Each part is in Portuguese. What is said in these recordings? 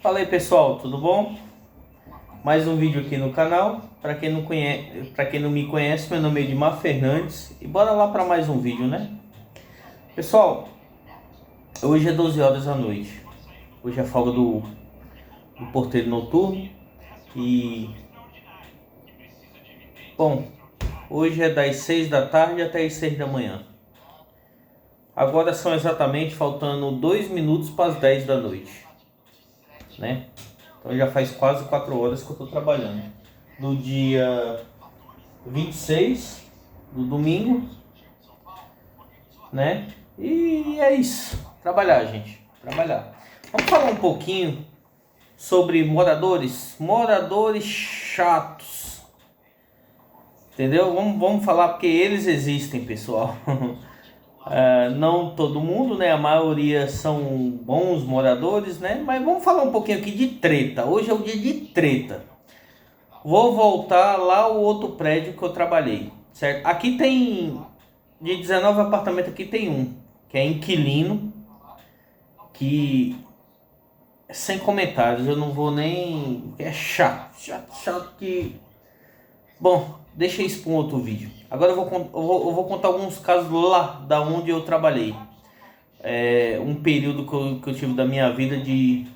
Fala aí pessoal, tudo bom? Mais um vídeo aqui no canal. Para quem não conhece, para quem não me conhece, meu nome é Edmar Fernandes e bora lá para mais um vídeo, né? Pessoal, hoje é 12 horas da noite. Hoje é folga do porteiro noturno e bom, hoje é das 6 da tarde até as 6 da manhã. Agora são exatamente faltando 2 minutos para as 10 da noite, né? Então já faz quase 4 horas que eu estou trabalhando. No dia 26 do domingo, né? E é isso. Trabalhar, gente. Trabalhar. Vamos falar um pouquinho sobre moradores chatos. Entendeu? Vamos falar porque eles existem, pessoal. Não todo mundo, né? A maioria são bons moradores, né? Mas vamos falar um pouquinho aqui de treta. Hoje é o dia de treta. Vou voltar lá ao outro prédio que eu trabalhei, certo? Aqui tem, de 19 apartamentos, aqui tem um, que é inquilino, que sem comentários, eu não vou nem... É chato que... Bom, deixa isso para um outro vídeo. Agora eu vou contar alguns casos lá da onde eu trabalhei. Um período que eu tive da minha vida de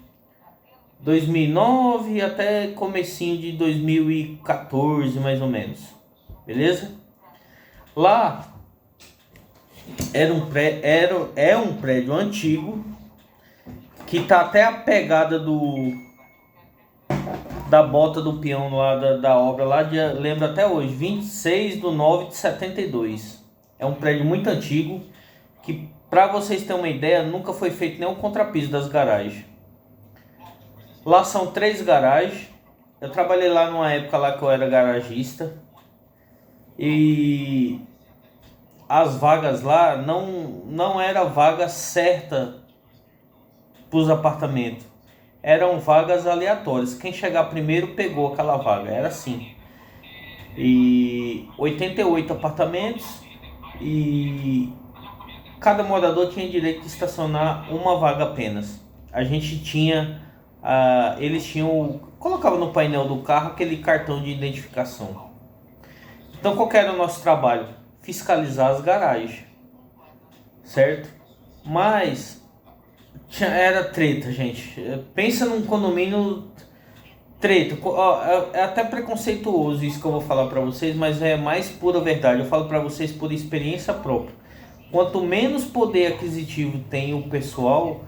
2009 até comecinho de 2014, mais ou menos. Beleza? Lá é um prédio antigo que tá até a pegada da bota do peão lá da obra lá, lembro até hoje, 26/9/72. É um prédio muito antigo que, para vocês terem uma ideia, nunca foi feito nenhum contrapiso das garagens. Lá são 3 garagens. Eu trabalhei lá numa época lá que eu era garagista. E as vagas lá não era vaga certa para os apartamentos. Eram vagas aleatórias. Quem chegar primeiro pegou aquela vaga. Era assim. E 88 apartamentos. E cada morador tinha direito de estacionar uma vaga apenas. A gente tinha... eles tinham... Colocava no painel do carro aquele cartão de identificação. Então qual que era o nosso trabalho? Fiscalizar as garagens, certo? Mas era treta, gente. Pensa num condomínio treta. É até preconceituoso isso que eu vou falar para vocês, mas é mais pura verdade. Eu falo para vocês por experiência própria. Quanto menos poder aquisitivo tem o pessoal,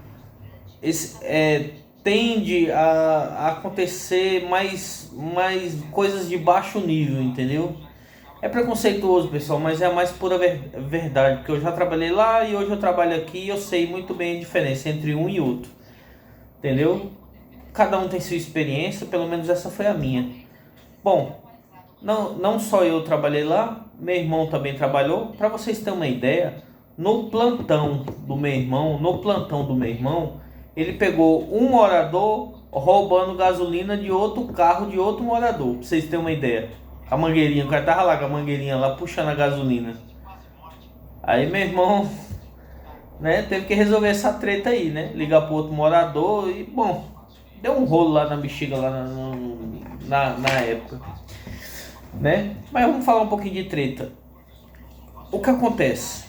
tende a acontecer mais coisas de baixo nível, entendeu? É preconceituoso, pessoal, mas é a mais pura verdade, porque eu já trabalhei lá e hoje eu trabalho aqui e eu sei muito bem a diferença entre um e outro, entendeu? Cada um tem sua experiência, pelo menos essa foi a minha. Bom, não só eu trabalhei lá, meu irmão também trabalhou. Para vocês terem uma ideia, no plantão do meu irmão, ele pegou um morador roubando gasolina de outro carro de outro morador, pra vocês terem uma ideia. A mangueirinha, o cara tava lá com a mangueirinha lá puxando a gasolina. Aí meu irmão, né, teve que resolver essa treta aí, né? Ligar pro outro morador e, bom, deu um rolo lá na bexiga lá na época, né? Mas vamos falar um pouquinho de treta. O que acontece?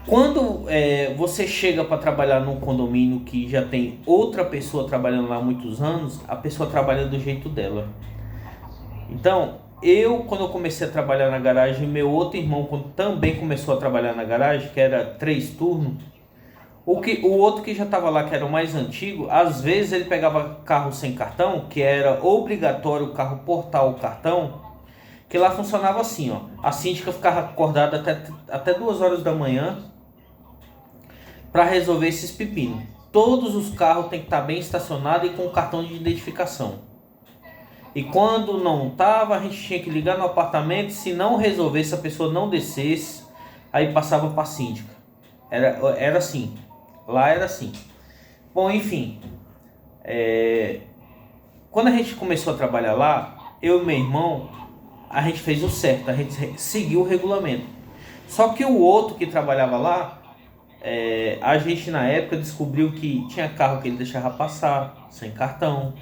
Quando você chega para trabalhar num condomínio que já tem outra pessoa trabalhando lá há muitos anos, a pessoa trabalha do jeito dela. Então, quando eu comecei a trabalhar na garagem, meu outro irmão também começou a trabalhar na garagem, que era 3 turnos. O outro que já estava lá, que era o mais antigo, às vezes ele pegava carro sem cartão, que era obrigatório o carro portar o cartão, que lá funcionava assim, ó. A síndica ficava acordada até 2 horas da manhã para resolver esses pepinos. Todos os carros têm que estar bem estacionados e com cartão de identificação. E quando não tava, a gente tinha que ligar no apartamento. Se não resolvesse, a pessoa não descesse, aí passava para a síndica. Era assim. Lá era assim. Bom, enfim. Quando a gente começou a trabalhar lá, eu e meu irmão, a gente fez o certo. A gente seguiu o regulamento. Só que o outro que trabalhava lá, A gente na época descobriu que tinha carro que ele deixava passar, sem cartão,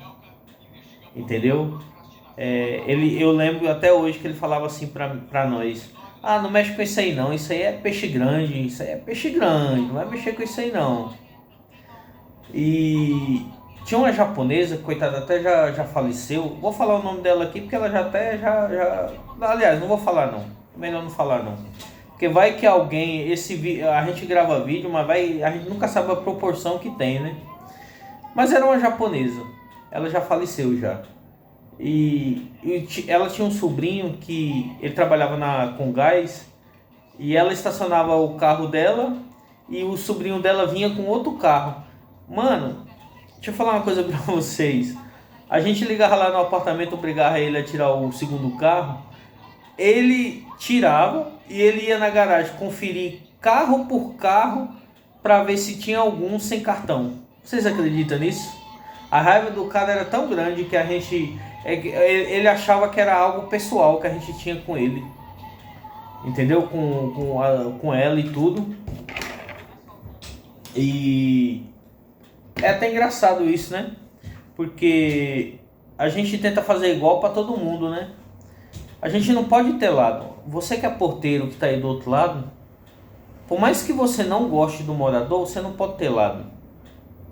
entendeu? Eu lembro até hoje que ele falava assim pra nós: ah, não mexe com isso aí não, isso aí é peixe grande, isso aí é peixe grande, não vai mexer com isso aí não. E tinha uma japonesa, coitada, até já faleceu. Vou falar o nome dela aqui porque ela já até já. Aliás, não vou falar não. Melhor não falar não. Porque vai que alguém, a gente grava vídeo, mas a gente nunca sabe a proporção que tem, né? Mas era uma japonesa. Ela já faleceu já. Ela tinha um sobrinho que ele trabalhava com gás e ela estacionava o carro dela e o sobrinho dela vinha com outro carro. Mano, deixa eu falar uma coisa pra vocês. A gente ligava lá no apartamento, obrigava ele a tirar o segundo carro. Ele tirava e ele ia na garagem conferir carro por carro para ver se tinha algum sem cartão. Vocês acreditam nisso? A raiva do cara era tão grande que ele achava que era algo pessoal que a gente tinha com ele. Entendeu? Com ela e tudo. E é até engraçado isso, né? Porque a gente tenta fazer igual para todo mundo, né? A gente não pode ter lado. Você que é porteiro, que está aí do outro lado, por mais que você não goste do morador, você não pode ter lado.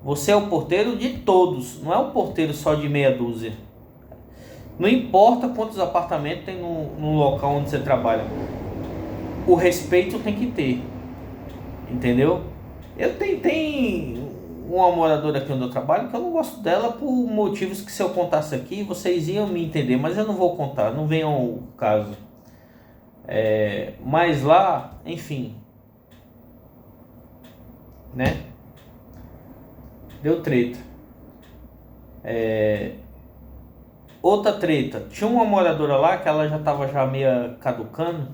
Você é o porteiro de todos, não é o porteiro só de meia dúzia. Não importa quantos apartamentos tem no local onde você trabalha. O respeito tem que ter. Entendeu? Eu tenho uma moradora aqui onde eu trabalho que eu não gosto dela por motivos que, se eu contasse aqui, vocês iam me entender, mas eu não vou contar, não venham ao caso. Mas lá, enfim, né? Deu treta. Outra treta. Tinha uma moradora lá que ela já estava já meio caducando.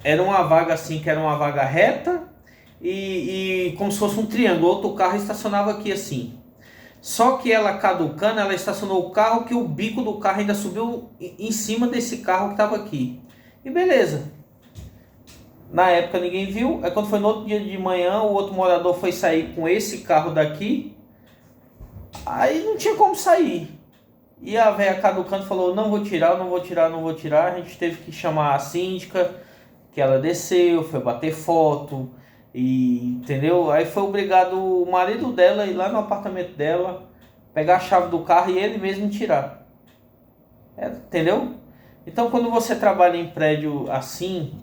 Era uma vaga assim, que era uma vaga reta e como se fosse um triângulo. Outro carro estacionava aqui assim. Só que ela caducando, ela estacionou o carro que o bico do carro ainda subiu em cima desse carro que estava aqui. E beleza. Na época ninguém viu. Aí quando foi no outro dia de manhã, o outro morador foi sair com esse carro daqui. Aí não tinha como sair. E a velha caducando falou: não vou tirar, não vou tirar, não vou tirar. A gente teve que chamar a síndica, que ela desceu, foi bater foto. E entendeu? Aí foi obrigado o marido dela ir lá no apartamento dela, pegar a chave do carro e ele mesmo tirar. Entendeu? Então quando você trabalha em prédio assim,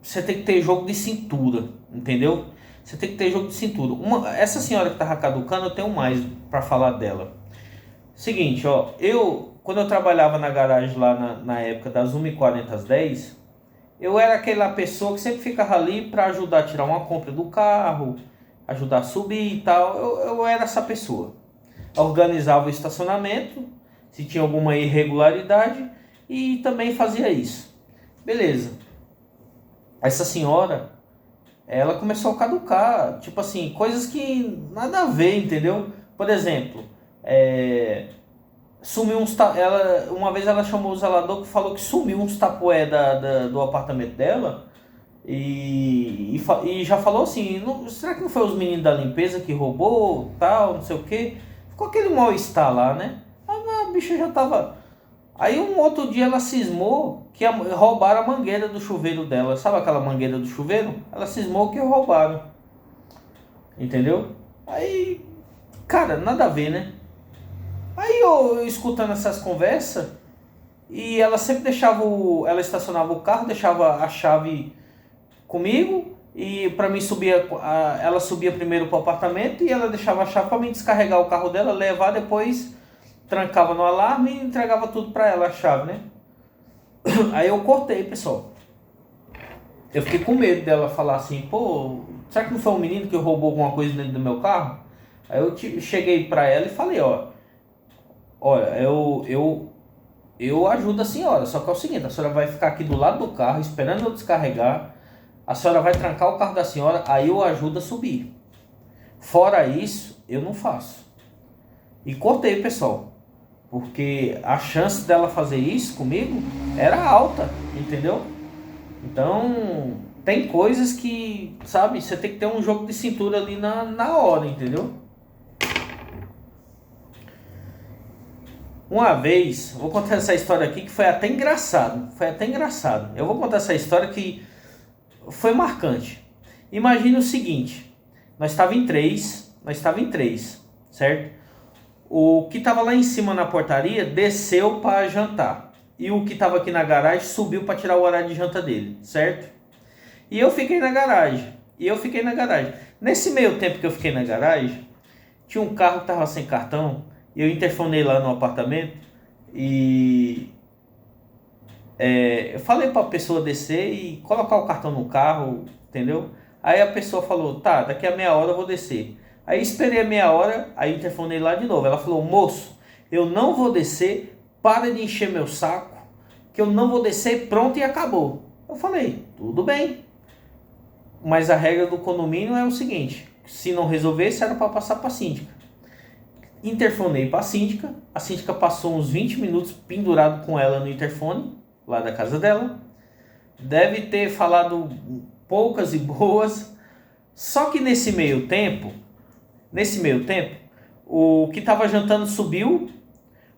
você tem que ter jogo de cintura, entendeu? Você tem que ter jogo de cintura. Essa senhora que tava caducando, eu tenho mais para falar dela. Seguinte, ó, quando eu trabalhava na garagem lá na época das 1h40 às 10, eu era aquela pessoa que sempre ficava ali para ajudar a tirar uma compra do carro, ajudar a subir e tal. Eu era essa pessoa. Organizava o estacionamento, se tinha alguma irregularidade, e também fazia isso. Beleza. Essa senhora, ela começou a caducar, tipo assim, coisas que nada a ver, entendeu? Por exemplo, sumiu uma vez ela chamou o zelador que falou que sumiu uns tapoé do apartamento dela e já falou assim: será que não foi os meninos da limpeza que roubou, tal, não sei o que? Ficou aquele mal-estar lá, né? A bicha já tava... Aí um outro dia ela cismou que roubaram a mangueira do chuveiro dela. Sabe aquela mangueira do chuveiro? Ela cismou que roubaram. Entendeu? Aí, cara, nada a ver, né? Aí eu escutando essas conversas, e ela sempre ela estacionava o carro, deixava a chave comigo, e para mim ela subia primeiro pro apartamento e ela deixava a chave para mim descarregar o carro dela, levar, depois trancava no alarme e entregava tudo para ela, a chave, né? Aí eu cortei, pessoal. Eu fiquei com medo dela falar assim: pô, será que não foi um menino que roubou alguma coisa dentro do meu carro? Aí eu cheguei para ela e falei: olha, eu ajudo a senhora, só que é o seguinte: a senhora vai ficar aqui do lado do carro esperando eu descarregar, a senhora vai trancar o carro da senhora, aí eu ajudo a subir. Fora isso, eu não faço. E cortei, pessoal, porque a chance dela fazer isso comigo era alta, entendeu? Então, tem coisas que, sabe, você tem que ter um jogo de cintura ali na hora, entendeu? Uma vez, vou contar essa história aqui que foi até engraçado. Foi até engraçado. Eu vou contar essa história que foi marcante. Imagina o seguinte: nós estava em três, certo? O que estava lá em cima na portaria desceu para jantar. E o que estava aqui na garagem subiu para tirar o horário de janta dele, certo? E eu fiquei na garagem. Nesse meio tempo que eu fiquei na garagem, tinha um carro que estava sem cartão. E eu interfonei lá no apartamento. E eu falei para a pessoa descer e colocar o cartão no carro, entendeu? Aí a pessoa falou, tá, daqui a meia hora eu vou descer. Aí esperei a meia hora, aí interfonei lá de novo. Ela falou, moço, eu não vou descer, para de encher meu saco, que eu não vou descer, pronto e acabou. Eu falei, tudo bem. Mas a regra do condomínio é o seguinte, se não resolvesse era para passar para a síndica. Interfonei para a síndica passou uns 20 minutos pendurado com ela no interfone, lá da casa dela. Deve ter falado poucas e boas. Só que nesse meio tempo, o que estava jantando subiu,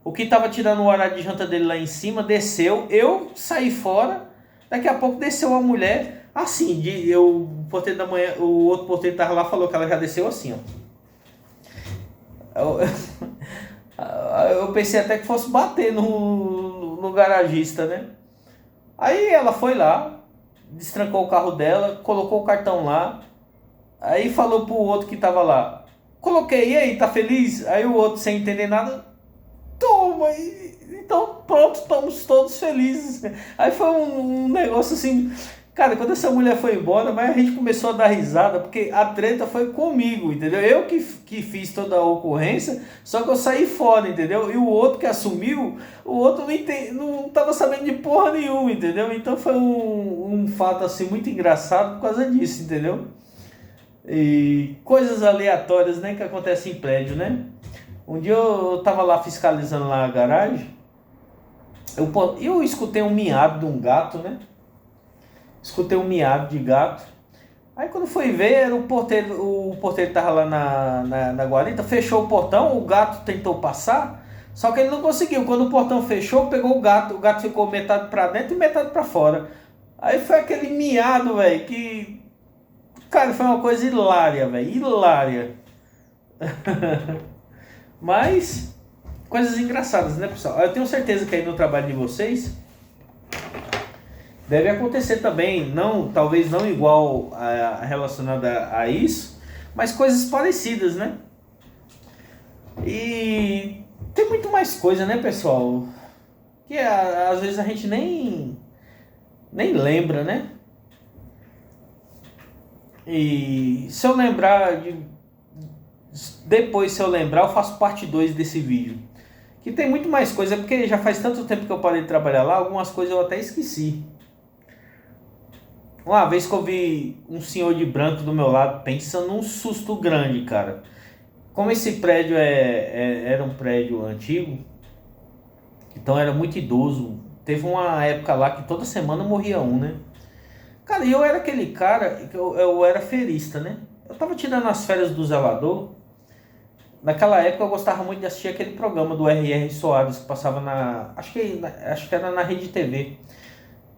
o que estava tirando o horário de janta dele lá em cima desceu, eu saí fora, daqui a pouco desceu uma mulher, assim, o porteiro da manhã, o outro porteiro que estava lá falou que ela já desceu assim, ó. Eu, eu pensei até que fosse bater no garagista, né? Aí ela foi lá, destrancou o carro dela, colocou o cartão lá, aí falou pro outro que tava lá, coloquei, e aí, tá feliz? Aí o outro, sem entender nada, toma, então pronto, estamos todos felizes. Aí foi um negócio assim, cara, quando essa mulher foi embora, mas a gente começou a dar risada, porque a treta foi comigo, entendeu? Eu que fiz toda a ocorrência, só que eu saí fora, entendeu? E o outro que assumiu, o outro não tava sabendo de porra nenhuma, entendeu? Então foi um fato assim muito engraçado por causa disso, entendeu? E coisas aleatórias, né, que acontecem em prédio, né? Um dia eu tava lá fiscalizando lá a garagem, eu escutei um miado de um gato, né? Escutei um miado de gato. Aí quando fui ver, era o porteiro tava lá na guarita, fechou o portão, o gato tentou passar, só que ele não conseguiu. Quando o portão fechou, pegou o gato ficou metade pra dentro e metade pra fora. Aí foi aquele miado, velho, que... Cara, foi uma coisa hilária, velho, hilária. Mas, coisas engraçadas, né, pessoal? Eu tenho certeza que aí no trabalho de vocês deve acontecer também, não, talvez não igual relacionada a isso, mas coisas parecidas, né? E tem muito mais coisa, né, pessoal? Que às vezes a gente nem lembra, né? E se eu lembrar depois, se eu lembrar, eu faço parte 2 desse vídeo. Que tem muito mais coisa, porque já faz tanto tempo que eu parei de trabalhar lá, algumas coisas eu até esqueci. Uma vez que eu vi um senhor de branco do meu lado, pensa num susto grande, cara. Como esse prédio era um prédio antigo, então era muito idoso. Teve uma época lá que toda semana morria um, né? Cara, e eu era aquele cara, eu era ferista, né? Eu tava tirando as férias do zelador. Naquela época eu gostava muito de assistir aquele programa do R.R. Soares que passava acho que era na Rede TV.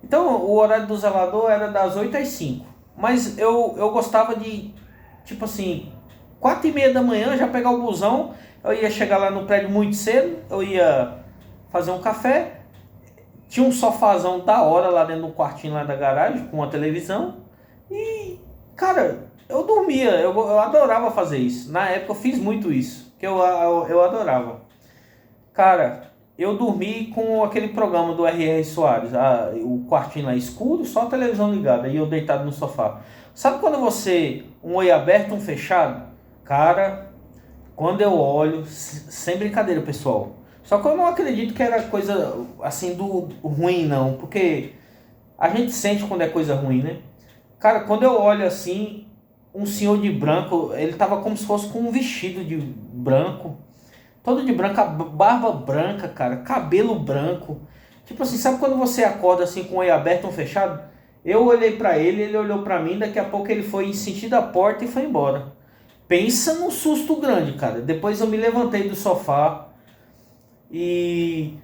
Então o horário do zelador era das 8 às 5. Mas eu gostava de, tipo assim, 4h30 da manhã já pegar o busão. Eu ia chegar lá no prédio muito cedo, eu ia fazer um café. Tinha um sofazão da hora lá dentro do quartinho lá da garagem, com uma televisão. E, cara, eu dormia, eu adorava fazer isso. Na época eu fiz muito isso, que eu adorava. Cara, eu dormi com aquele programa do R.R. Soares, o quartinho lá escuro, só a televisão ligada, e eu deitado no sofá. Sabe quando um olho aberto, um fechado? Cara, quando eu olho, sem brincadeira, pessoal. Só que eu não acredito que era coisa assim do ruim, não, porque a gente sente quando é coisa ruim, né? Cara, quando eu olho assim, um senhor de branco, ele tava como se fosse com um vestido de branco, todo de branco, barba branca, cara, cabelo branco. Tipo assim, sabe quando você acorda assim com o olho aberto ou fechado? Eu olhei pra ele, ele olhou pra mim, daqui a pouco ele foi em sentido à porta e foi embora. Pensa num susto grande, cara. Depois eu me levantei do sofá e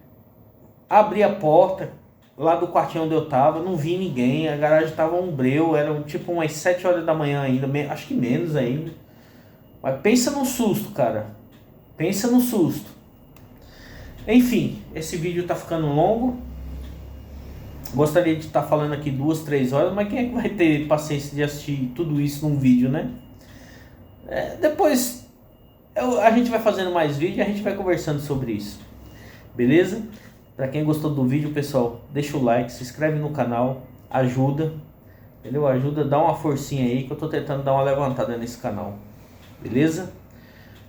abri a porta lá do quartinho onde eu tava, não vi ninguém, a garagem tava um breu, eram tipo umas 7 horas da manhã ainda, acho que menos ainda. Mas pensa no susto, cara. Pensa no susto. Enfim, esse vídeo tá ficando longo. Gostaria de estar falando aqui 2, 3 horas, mas quem é que vai ter paciência de assistir tudo isso num vídeo, né? Depois a gente vai fazendo mais vídeo e a gente vai conversando sobre isso. Beleza? Para quem gostou do vídeo, pessoal, deixa o like, se inscreve no canal, ajuda, entendeu? Ajuda, dá uma forcinha aí que eu tô tentando dar uma levantada nesse canal. Beleza?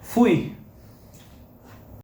Fui!